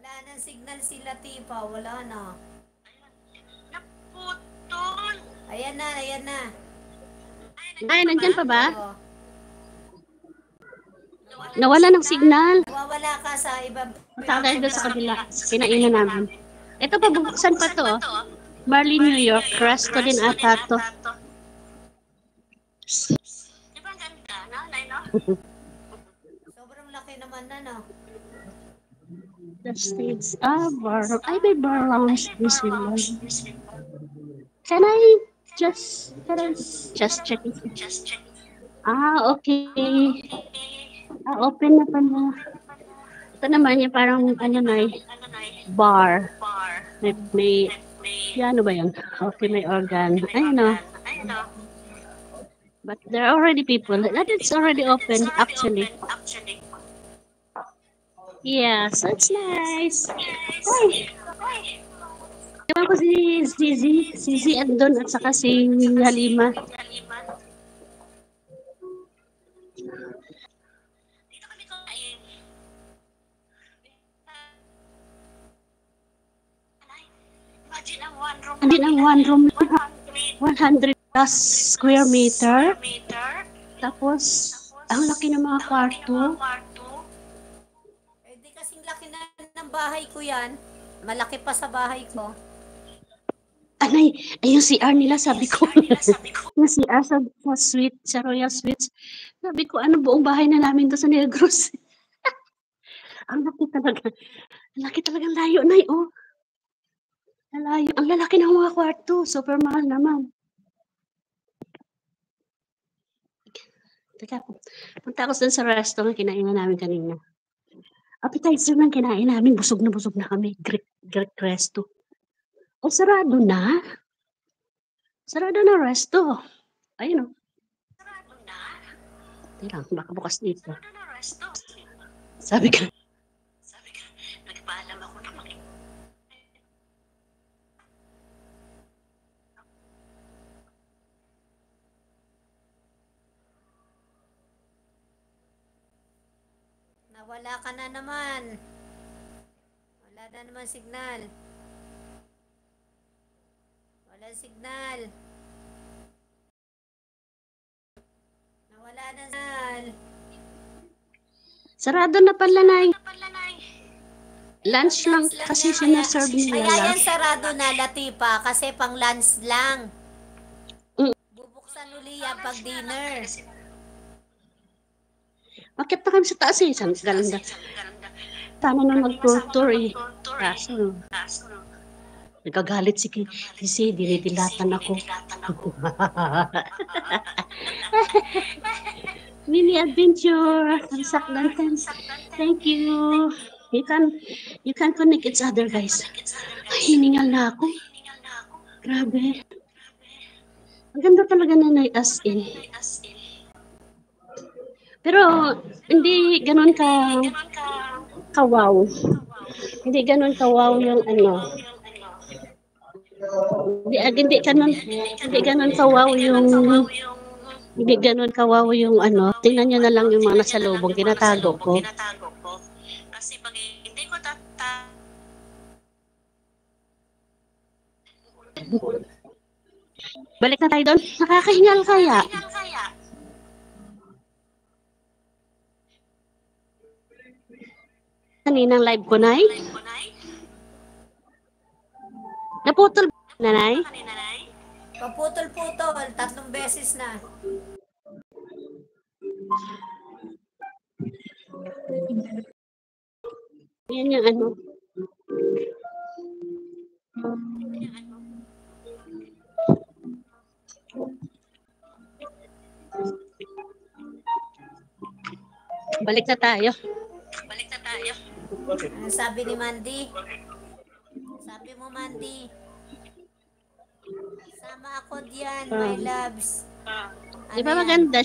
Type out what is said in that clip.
Wala nang signal si Latifa. Wala na. Naputol. Ayan na, ayan na. Ay, nandyan pa ba? Oo. Nawala ng signal. Nawawala ka sa ibang Punta tayo doon sa kabila. pinapunta. Kinainan namin. Ito pa, buksan pa to. Marley, New York. Resto din ata to. Di ba ang ganda, no? No? Sobrang laki naman na, no? The States. Bar. Ay, may bar lounge this one. Can I just check it? Just check. Okay. Open na pala. Ito naman yung parang ano na bar. May piano ba yun? Okay, may organ. Ayun o. But there are already people. That it's already open actually. Yeah, so it's nice. Ay! Ewan ko si Zizi andun at saka si Halima. Dito kami kumain. Imagine ang one room. Hindi lang one room, 100 plus square meter. Tapos, ang laki ng mga kwarto. Eh, di kasing laki na ng bahay ko yan. Malaki pa sa bahay ko. Anay, yung CR nila, sabi ko. Yung CR sa suite, sa Royal Suites. Sabi ko, ano buong bahay na namin to sa Negros. Ang laki talaga. Ang laki talaga layo na oh. Layo. Ang lalaki ng mga kwarto. Super mahal naman. Teka, punta ako sa restaurant kinainan namin kanina. Appetizer lang kinain namin. Busog na kami. Greek resto. O, sarado na. Sarado na resto. Ayun o. Sarado na. Tira, baka bukas dito. Sabi ka, nagpaalam ako na Nawala ka na naman. Wala na naman signal. Wala signal. Nawala na signal. sarado na pala, Nay. Lunch lang kasi sinaserve nila. Kaya yan sarado na, Latifa, kasi pang lunch lang. Bubuksan uli yan pag dinner. Bakit na kami sa taas eh? San ganda. Tama na mag-tour eh. Kaso, nagagalit si Kisi, dinidilatan ako. Mini adventure. Sakdan. Thank you. You can connect each other, guys. Ay, hiningal na ako. Grabe. Ang ganda talaga na as in. Pero hindi ganun ka-wow. Hindi ganun ka-wow yung ano. Hindi ganun ka-wow yung ano. Tingnan niyo na lang yung mga nasa lubong tinatago ko. Kasi pag hindi ko Balik na tayo doon. Nakakahingal kaya. Kaninang live ko, Nay? Naputol ba, Nay? Paputol-putol, 3 beses na. Yan yung ano. Balik na tayo. Ano sabi ni Mandy? Sabi mo, Mandy. Sama ako diyan, my loves. Di ba maganda